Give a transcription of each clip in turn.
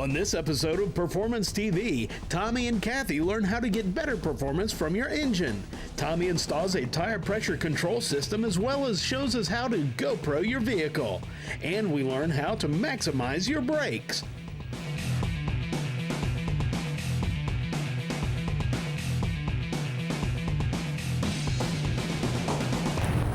On this episode of Performance TV, Tommy and Kathy learn how to get better performance from your engine. Tommy installs a tire pressure control system as well as shows us how to GoPro your vehicle. And we learn how to maximize your brakes.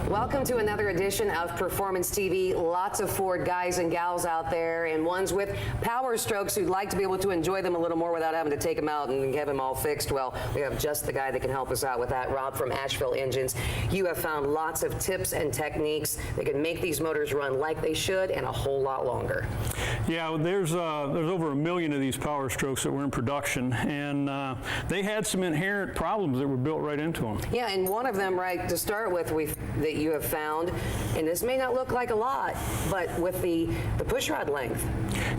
Welcome to another edition of Performance TV. Lots of Ford guys and gals out there, and ones with Powerstrokes who'd like to be able to enjoy them a little more without having to take them out and have them all fixed. Well, we have just the guy that can help us out with that, Rob from Asheville Engines. You have found lots of tips and techniques that can make these motors run like they should and a whole lot longer. Yeah, there's over 1 million of these Powerstrokes that were in production, and they had some inherent problems that were built right into them. Yeah, and one of them, right, to start with, that you have found, and this may not look like a lot, but with the pushrod length.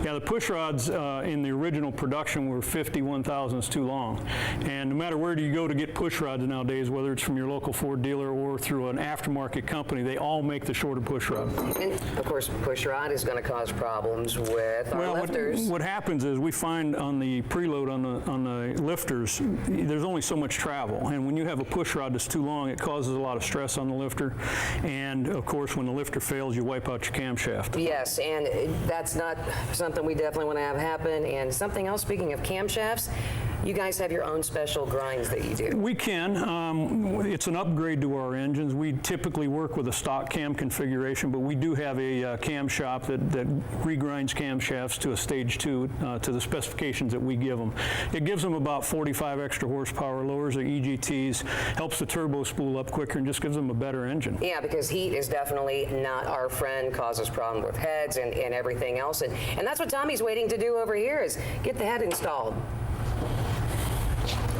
Yeah, the pushrods in the original production were 51 thousandths too long. And no matter where do you go to get pushrods nowadays, whether it's from your local Ford dealer or through an aftermarket company, they all make the shorter pushrod. And of course, pushrod is going to cause problems with our lifters. What happens is we find on the preload on the lifters, there's only so much travel. And when you have a pushrod that's too long, it causes a lot of stress on the lifter. And of course, when the lifter fails, you wipe out your camshaft. Yes, and that's not something we definitely want to have happen. And something else, speaking of camshafts, you guys have your own special grinds that you do. We can. It's an upgrade to our engines. We typically work with a stock cam configuration, but we do have a cam shop that regrinds camshafts to a stage 2 to the specifications that we give them. It gives them about 45 extra horsepower, lowers their EGTs, helps the turbo spool up quicker, and just gives them a better engine. Yeah, because heat is definitely not our friend, causes problems with heads and everything else. And that's what Tommy's waiting to do over here, is get the head installed.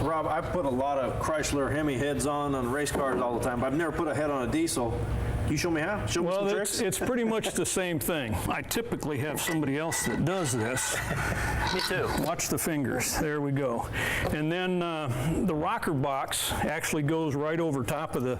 Rob, I put a lot of Chrysler Hemi heads on race cars all the time, but I've never put a head on a diesel. Can you show me how? Show me some tricks? It's pretty much the same thing. I typically have somebody else that does this. Me too. Watch the fingers. There we go. And then the rocker box actually goes right over top of the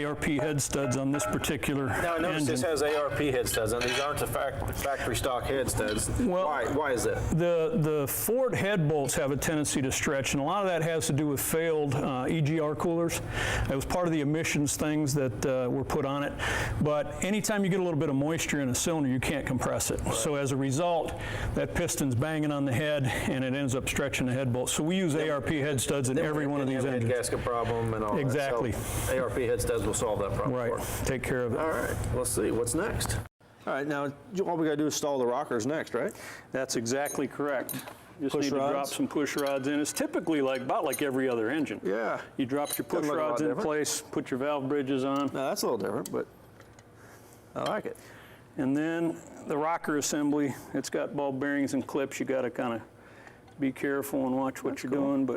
ARP head studs on this particular Now I notice engine. this has ARP head studs, and these aren't the factory stock head studs. Well, why is that? The Ford head bolts have a tendency to stretch, and a lot of that has to do with failed EGR coolers. It was part of the emissions things that were put on it. But anytime you get a little bit of moisture in a cylinder, you can't compress it. Right. So as a result, that piston's banging on the head, and it ends up stretching the head bolts. So we use ARP head studs in every one of these engines. Head gasket problem and all exactly. that. So ARP head studs will solve that problem. Right. Take care of it. All right. Let's see. What's next? All right. Now, all we got to do is install the rockers next, right? That's exactly correct. Just Push need to rods. drop some push rods in. It's typically about like every other engine. Yeah. You drop your push rods in place, put your valve bridges on. Now that's a little different, but I like it. And then the rocker assembly, it's got ball bearings and clips. You got to kind of be careful and watch what you're doing.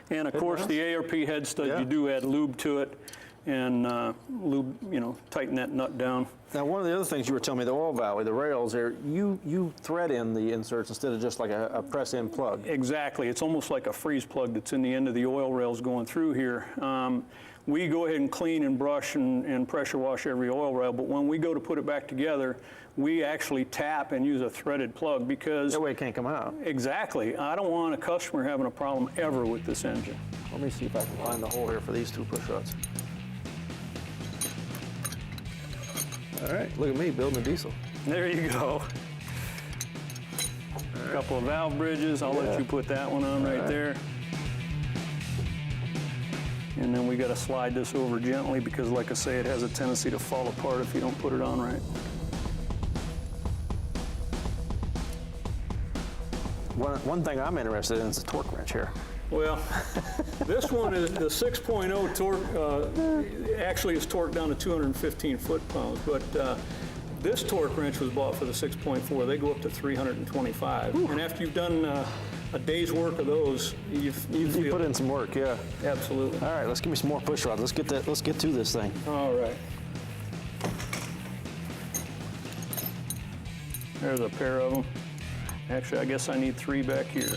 And of course, the ARP head stud, you do add lube to it, and lube, tighten that nut down. Now, one of the other things you were telling me, the oil valley, the rails there, you thread in the inserts instead of just like a press-in plug. Exactly. It's almost like a freeze plug that's in the end of the oil rails going through here. We go ahead and clean and brush and pressure wash every oil rail, but when we go to put it back together, we actually tap and use a threaded plug because... That way it can't come out. Exactly. I don't want a customer having a problem ever with this engine. Let me see if I can find the hole here for these two push rods. All right, look at me building a diesel. There you go. A couple of valve bridges. I'll let you put that one on right there. And then we got to slide this over gently because, like I say, it has a tendency to fall apart if you don't put it on right. One thing I'm interested in is the torque wrench here. Well, this one is the 6.0 torque, actually is torqued down to 215 foot-pounds, but this torque wrench was bought for the 6.4. They go up to 325. Ooh. And after you've done a day's work of those, you put in some work, yeah. Absolutely. All right, let's give me some more push rods. Let's get to this thing. All right. There's a pair of them. Actually, I guess I need 3 back here.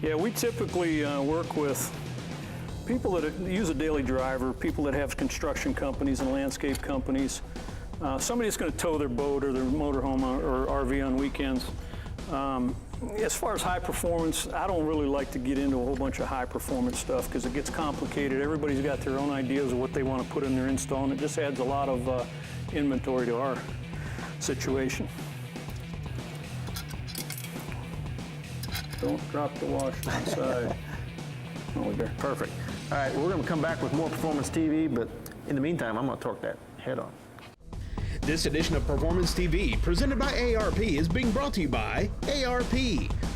Yeah, we typically work with people that use a daily driver, people that have construction companies and landscape companies, somebody that's going to tow their boat or their motorhome or RV on weekends. As far as high performance, I don't really like to get into a whole bunch of high performance stuff because it gets complicated. Everybody's got their own ideas of what they want to put in their install, and it just adds a lot of inventory to our situation. Don't drop the washer inside. Oh, there. Perfect. All right, we're going to come back with more Performance TV, but in the meantime, I'm going to torque that head on. This edition of Performance TV, presented by ARP, is being brought to you by ARP,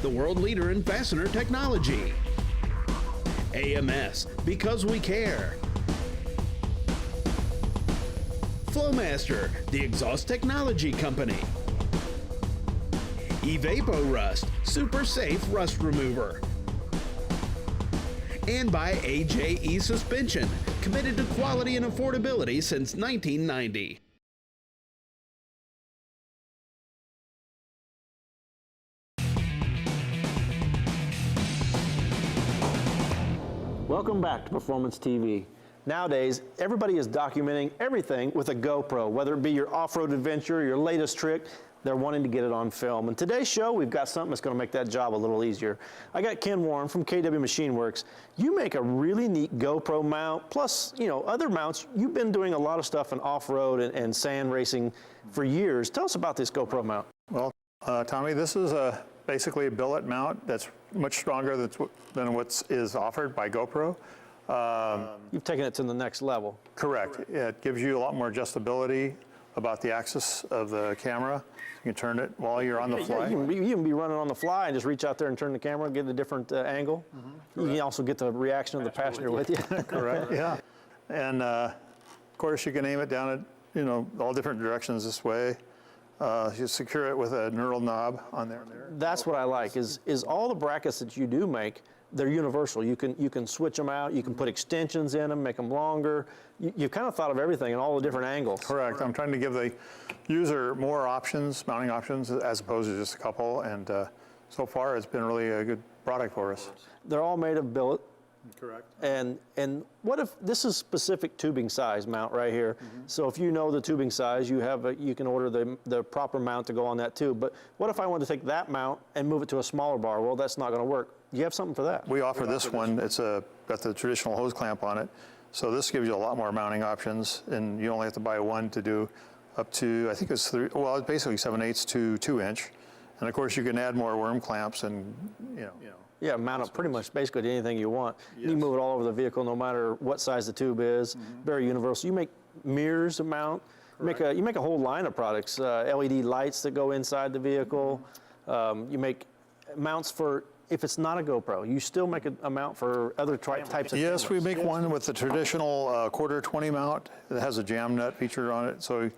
the world leader in fastener technology. AMS, because we care. Flowmaster, the exhaust technology company. Evapo-Rust, super safe rust remover. And by AJE Suspension, committed to quality and affordability since 1990. Welcome back to Performance TV. Nowadays, everybody is documenting everything with a GoPro, whether it be your off-road adventure, your latest trick, they're wanting to get it on film. And today's show, we've got something that's going to make that job a little easier. I got Ken Warren from KW Machine Works. You make a really neat GoPro mount, plus, you know, other mounts. You've been doing a lot of stuff in off-road and sand racing for years. Tell us about this GoPro mount. Well, Tommy, this is basically a billet mount that's much stronger than what is offered by GoPro. You've taken it to the next level. Correct. It gives you a lot more adjustability about the axis of the camera. You can turn it while you're on the fly. You can be running on the fly and just reach out there and turn the camera, get a different angle. You can also get the reaction of the passenger with you. Correct, yeah. And of course, you can aim it down at, you know, all different directions this way. You secure it with a knurled knob on there. That's what I like, is all the brackets that you do make, they're universal. You can switch them out, you can put extensions in them, make them longer. You've kind of thought of everything in all the different angles. Correct. I'm trying to give the user more options, mounting options, as opposed to just a couple. And so far, it's been really a good product for us. They're all made of billet. Correct. And what if this is specific tubing size mount right here? So if you know the tubing size, you can order the proper mount to go on that tube. But what if I want to take that mount and move it to a smaller bar? Well, that's not going to work. You have something for that? We offer this one. It's got the traditional hose clamp on it. So this gives you a lot more mounting options, and you only have to buy one to do up to, I think it's it's basically 7/8 to 2 inch. And of course, you can add more worm clamps and, you know. Yeah, mount it pretty much basically to anything you want. Yes. You can move it all over the vehicle no matter what size the tube is. Very universal. You make mirrors to mount. You make a whole line of products. LED lights that go inside the vehicle. You make mounts for, if it's not a GoPro, you still make a mount for other types of Yes, we make one with the traditional quarter 20 mount that has a jam nut feature on it. So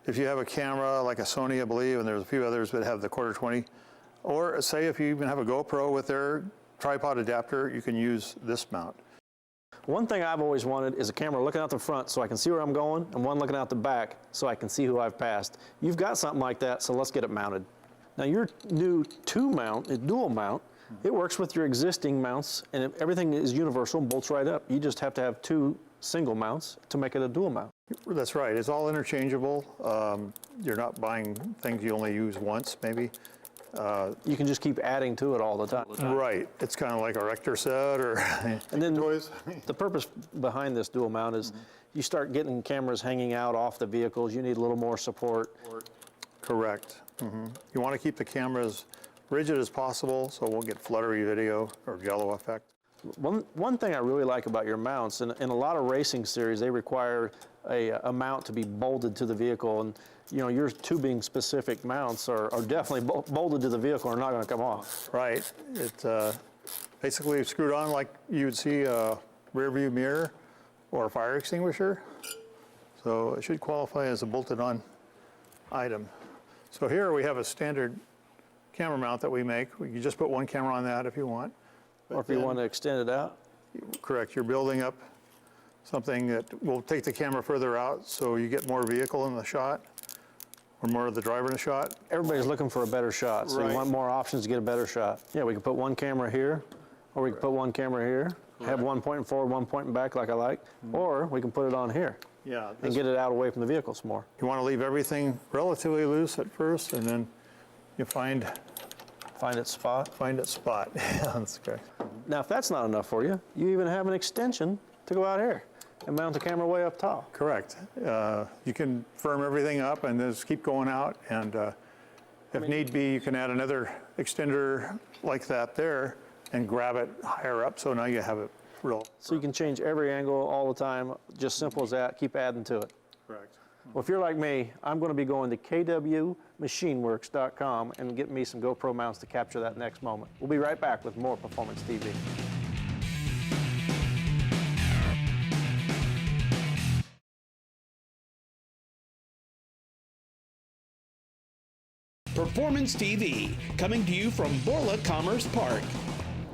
if you have a camera like a Sony, I believe, and there's a few others that have the quarter 20, or say if you even have a GoPro with their tripod adapter, you can use this mount. One thing I've always wanted is a camera looking out the front so I can see where I'm going, and one looking out the back so I can see who I've passed. You've got something like that, so let's get it mounted. Now your new dual mount, it works with your existing mounts, and everything is universal and bolts right up. You just have to have two single mounts to make it a dual mount. That's right. It's all interchangeable. You're not buying things you only use once, maybe. You can just keep adding to it all the time. Right. It's kind of like a Rector set or and then toys. The purpose behind this dual mount is you start getting cameras hanging out off the vehicles. You need a little more support. Correct. You want to keep the cameras rigid as possible so it won't get fluttery video or jello effect. One thing I really like about your mounts, in a lot of racing series, they require a mount to be bolted to the vehicle, and you know, your tubing specific mounts are definitely bolted to the vehicle and are not going to come off. Right. It's basically screwed on like you would see a rear view mirror or a fire extinguisher. So it should qualify as a bolted on item. So here we have a standard camera mount that we make. You can just put one camera on that if you want. Or if you want to extend it out. Correct. You're building up something that will take the camera further out so you get more vehicle in the shot or more of the driver in the shot. Everybody's looking for a better shot, so you want more options to get a better shot. Yeah, we can put one camera here, or we can put one camera here. have one pointing forward, one pointing back like I like, or we can put it on here Yeah. and get it out away from the vehicle some more. You want to leave everything relatively loose at first, and then you find Find its spot. its spot. Yeah, that's correct. Now, if that's not enough for you, you even have an extension to go out here and mount the camera way up top. Correct. You can firm everything up and just keep going out, and if need be, you can add another extender like that there and grab it higher up, so now you have it real. So you can change every angle all the time, just simple as that, keep adding to it. Correct. Well, if you're like me, I'm going to be going to kwmachineworks.com and get me some GoPro mounts to capture that next moment. We'll be right back with more Performance TV. Performance TV, coming to you from Borla Commerce Park.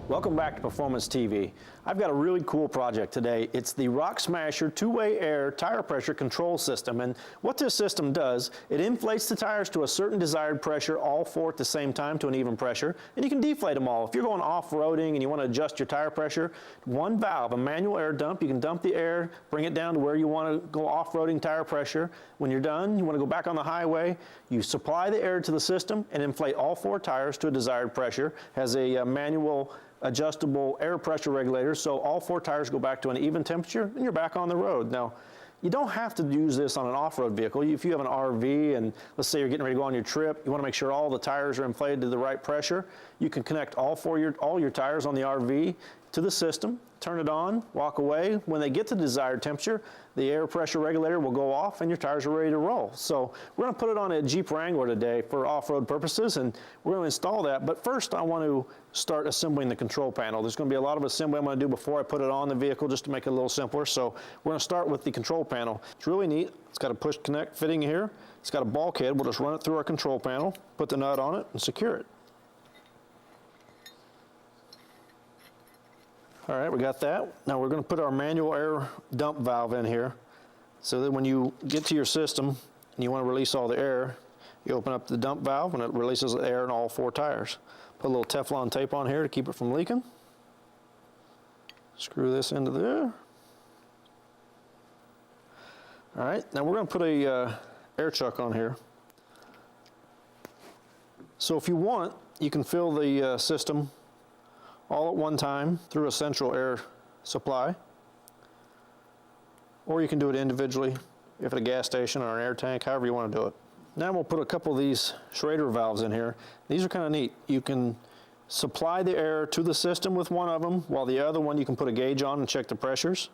Welcome back to Performance TV. I've got a really cool project today. It's the Rock Smasher two-way air tire pressure control system. And what this system does, it inflates the tires to a certain desired pressure, all four at the same time to an even pressure. And you can deflate them all. If you're going off-roading and you want to adjust your tire pressure, one valve, a manual air dump, you can dump the air, bring it down to where you want to go off-roading tire pressure. When you're done, you want to go back on the highway, you supply the air to the system and inflate all four tires to a desired pressure. Has a manual adjustable air pressure regulator, so all four tires go back to an even temperature and you're back on the road. Now, you don't have to use this on an off-road vehicle. If you have an RV and let's say you're getting ready to go on your trip, you want to make sure all the tires are inflated to the right pressure, you can connect all your tires on the RV to the system, turn it on, walk away. When they get to the desired temperature, the air pressure regulator will go off and your tires are ready to roll. So we're going to put it on a Jeep Wrangler today for off-road purposes, and we're going to install that. But first I want to start assembling the control panel. There's going to be a lot of assembly I'm going to do before I put it on the vehicle just to make it a little simpler. So we're going to start with the control panel. It's really neat. It's got a push connect fitting here. It's got a bulkhead. We'll just run it through our control panel, put the nut on it, and secure it. All right, we got that. Now we're going to put our manual air dump valve in here so that when you get to your system and you want to release all the air, you open up the dump valve and it releases the air in all four tires. Put a little Teflon tape on here to keep it from leaking. Screw this into there. All right, now we're going to put a air chuck on here. So if you want, you can fill the system all at one time through a central air supply, or you can do it individually if at a gas station or an air tank, however you want to do it. Now we'll put a couple of these Schrader valves in here. These are kind of neat. You can supply the air to the system with one of them, while the other one you can put a gauge on and check the pressures,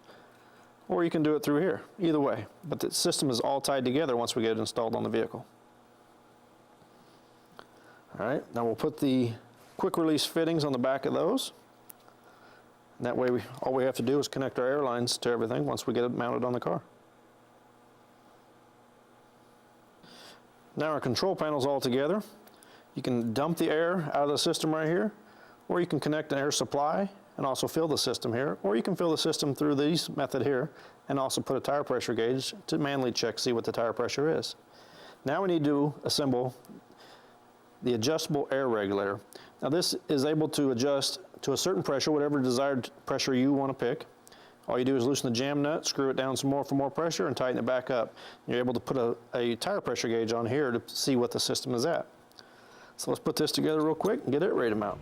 or you can do it through here, either way. But the system is all tied together once we get it installed on the vehicle. All right, now we'll put the quick release fittings on the back of those. And that way all we have to do is connect our air lines to everything once we get it mounted on the car. Now our control panel's all together. You can dump the air out of the system right here, or you can connect an air supply and also fill the system here, or you can fill the system through this method here and also put a tire pressure gauge to manually check, see what the tire pressure is. Now we need to assemble the adjustable air regulator. Now this is able to adjust to a certain pressure, whatever desired pressure you want to pick. All you do is loosen the jam nut, screw it down some more for more pressure, and tighten it back up. You're able to put a tire pressure gauge on here to see what the system is at. So let's put this together real quick and get it ready to mount.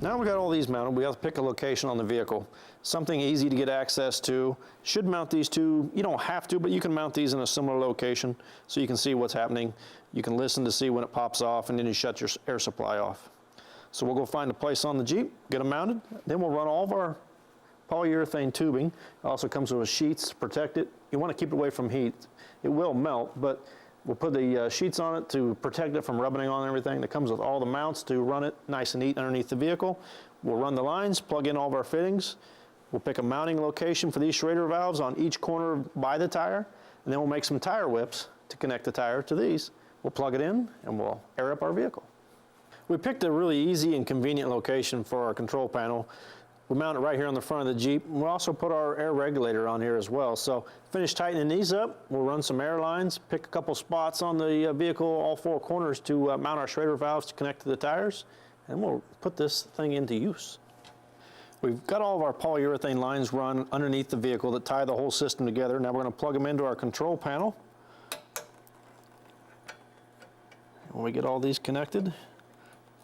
Now we got all these mounted, we have to pick a location on the vehicle. Something easy to get access to. Should mount these two, you don't have to, but you can mount these in a similar location so you can see what's happening. You can listen to see when it pops off, and then you shut your air supply off. So we'll go find a place on the Jeep, get them mounted, then we'll run all of our polyurethane tubing. It also comes with sheets to protect it. You want to keep it away from heat. It will melt, but we'll put the sheets on it to protect it from rubbing on everything. That comes with all the mounts to run it nice and neat underneath the vehicle. We'll run the lines, plug in all of our fittings. We'll pick a mounting location for these Schrader valves on each corner by the tire, and then we'll make some tire whips to connect the tire to these. We'll plug it in and we'll air up our vehicle. We picked a really easy and convenient location for our control panel We mount it right here on the front of the Jeep. We'll also put our air regulator on here as well. So finish tightening these up. We'll run some air lines, pick a couple spots on the vehicle, all four corners to mount our Schrader valves to connect to the tires, and we'll put this thing into use. We've got all of our polyurethane lines run underneath the vehicle that tie the whole system together. Now we're going to plug them into our control panel. When we get all these connected,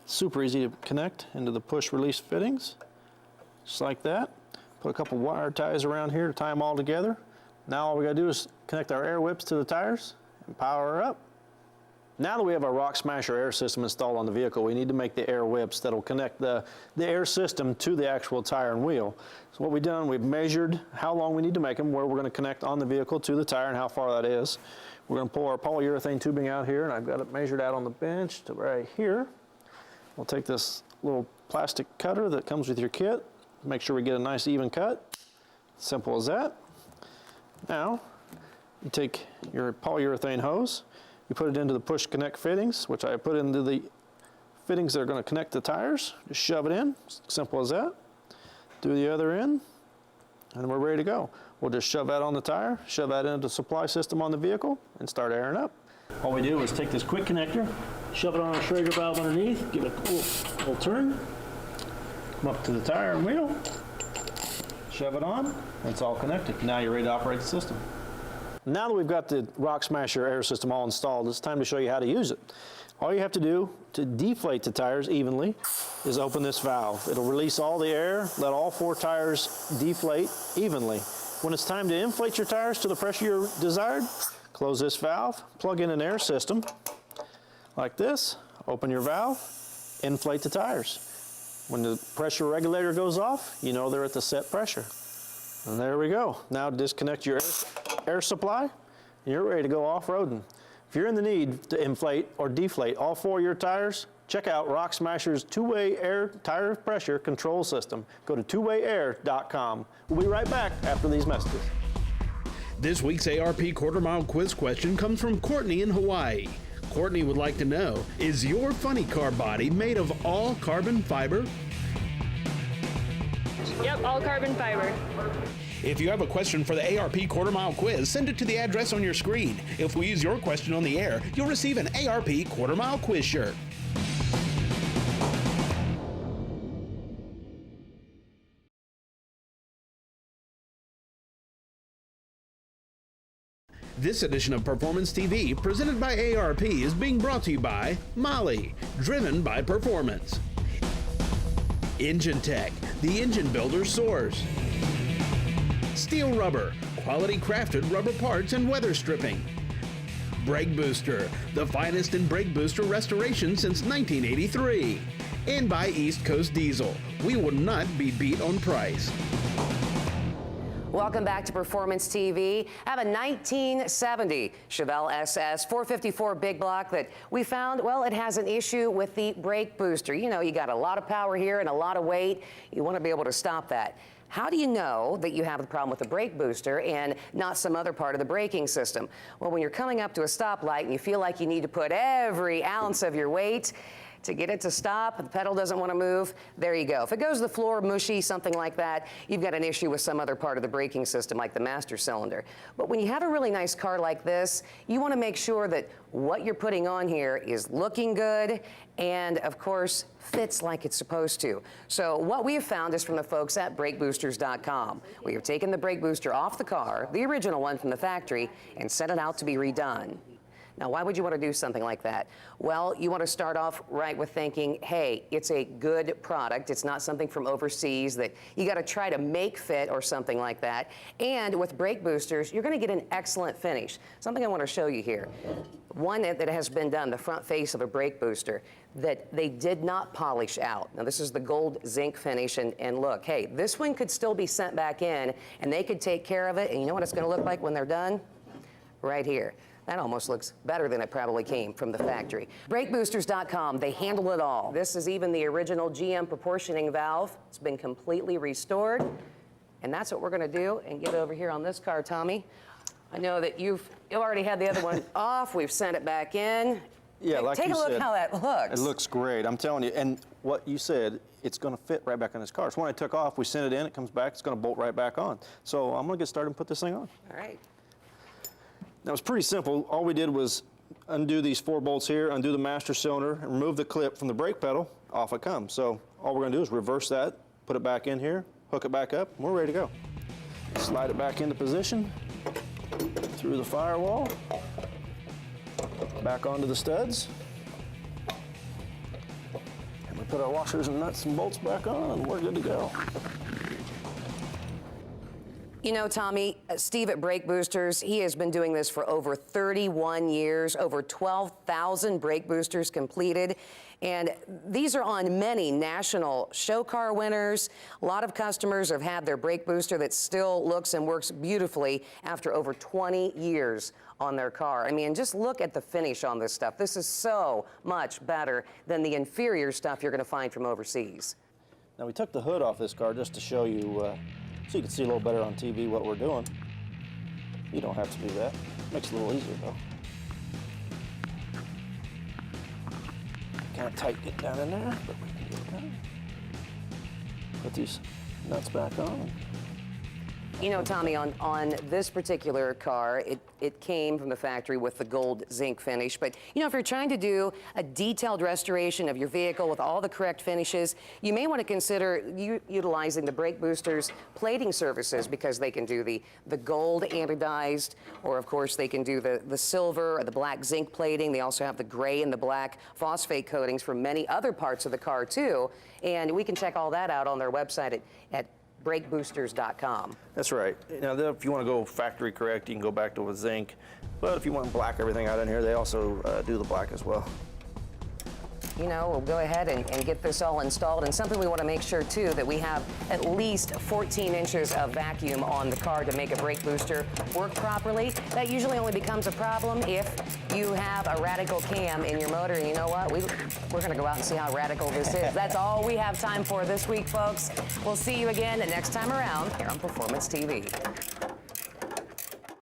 super easy to connect into the push release fittings. Just like that. Put a couple wire ties around here to tie them all together. Now all we gotta do is connect our air whips to the tires and power her up. Now that we have our Rock Smasher air system installed on the vehicle, we need to make the air whips that'll connect the air system to the actual tire and wheel. So what we've done, we've measured how long we need to make them, where we're gonna connect on the vehicle to the tire and how far that is. We're gonna pull our polyurethane tubing out here, and I've got it measured out on the bench to right here. We'll take this little plastic cutter that comes with your kit. Make sure we get a nice even cut. Simple as that. Now, you take your polyurethane hose, you put it into the push connect fittings, which I put into the fittings that are going to connect the tires. Just shove it in, simple as that. Do the other end, and we're ready to go. We'll just shove that on the tire, shove that into the supply system on the vehicle, and start airing up. All we do is take this quick connector, shove it on our Schrader valve underneath, give it a little turn, come up to the tire and wheel, shove it on, and it's all connected. Now you're ready to operate the system. Now that we've got the Rock Smasher air system all installed, it's time to show you how to use it. All you have to do to deflate the tires evenly is open this valve. It'll release all the air, let all four tires deflate evenly. When it's time to inflate your tires to the pressure you desired, close this valve, plug in an air system like this, open your valve, inflate the tires. When the pressure regulator goes off, you know they're at the set pressure. And there we go. Now disconnect your air supply, and you're ready to go off-roading. If you're in the need to inflate or deflate all four of your tires, check out Rock Smasher's two-way air tire pressure control system. Go to twowayair.com. We'll be right back after these messages. This week's ARP quarter-mile quiz question comes from Courtney in Hawaii. Courtney would like to know, is your funny car body made of all carbon fiber? Yep, all carbon fiber. If you have a question for the ARP quarter-mile quiz, send it to the address on your screen. If we use your question on the air, you'll receive an ARP quarter-mile quiz shirt. This edition of Performance TV, presented by ARP, is being brought to you by Molly, driven by performance. Engine Tech, the engine builder source. Steel Rubber, quality crafted rubber parts and weather stripping. Brake Booster, the finest in brake booster restoration since 1983. And by East Coast Diesel, we will not be beat on price. Welcome back to Performance TV. I have a 1970 Chevelle SS 454 big block that we found, well, it has an issue with the brake booster. You know, you got a lot of power here and a lot of weight. You want to be able to stop that. How do you know that you have the problem with the brake booster and not some other part of the braking system? Well, when you're coming up to a stoplight and you feel like you need to put every ounce of your weight to get it to stop, the pedal doesn't want to move, there you go. If it goes to the floor, mushy, something like that, you've got an issue with some other part of the braking system, like the master cylinder. But when you have a really nice car like this, you want to make sure that what you're putting on here is looking good and, of course, fits like it's supposed to. So what we have found is from the folks at BrakeBoosters.com. We have taken the brake booster off the car, the original one from the factory, and sent it out to be redone. Now, why would you want to do something like that? Well, you want to start off right with thinking, hey, it's a good product. It's not something from overseas that you got to try to make fit or something like that. And with brake boosters, you're going to get an excellent finish. Something I want to show you here. One that has been done, the front face of a brake booster, that they did not polish out. Now, this is the gold zinc finish, and look, hey, this one could still be sent back in, and they could take care of it, and you know what it's going to look like when they're done? Right here. That almost looks better than it probably came from the factory. BrakeBoosters.com, they handle it all. This is even the original GM proportioning valve. It's been completely restored. And that's what we're going to do and get over here on this car, Tommy. I know that you've already had the other one off. We've sent it back in. Yeah, like you said. Take a look how that looks. It looks great, I'm telling you. And what you said, it's going to fit right back on this car. So when I took off, we sent it in, it comes back, it's going to bolt right back on. So I'm going to get started and put this thing on. All right. Now it's pretty simple. All we did was undo these 4 bolts here, undo the master cylinder, and remove the clip from the brake pedal. Off it comes. So all we're going to do is reverse that, put it back in here, hook it back up, and we're ready to go. Slide it back into position, through the firewall, back onto the studs. And we put our washers and nuts and bolts back on, and we're good to go. You know, Tommy, Steve at Brake Boosters, he has been doing this for over 31 years, over 12,000 brake boosters completed. And these are on many national show car winners. A lot of customers have had their brake booster that still looks and works beautifully after over 20 years on their car. I mean, just look at the finish on this stuff. This is so much better than the inferior stuff you're going to find from overseas. Now we took the hood off this car just to show you, so you can see a little better on TV what we're doing. You don't have to do that. Makes it a little easier though. Kind of tight get down in there, but we can get it done. Put these nuts back on. You know, Tommy, on this particular car, it came from the factory with the gold zinc finish. But, you know, if you're trying to do a detailed restoration of your vehicle with all the correct finishes, you may want to consider utilizing the Brake Boosters plating services, because they can do the gold anodized, or, of course, they can do the silver or the black zinc plating. They also have the gray and the black phosphate coatings for many other parts of the car, too. And we can check all that out on their website at brakeboosters.com. That's right. Now, if you want to go factory correct, you can go back to a zinc. But if you want to black everything out in here, they also do the black as well. You know, we'll go ahead and get this all installed. And something we want to make sure, too, that we have at least 14 inches of vacuum on the car to make a brake booster work properly. That usually only becomes a problem if you have a radical cam in your motor. And you know what? We're going to go out and see how radical this is. That's all we have time for this week, folks. We'll see you again next time around here on Performance TV.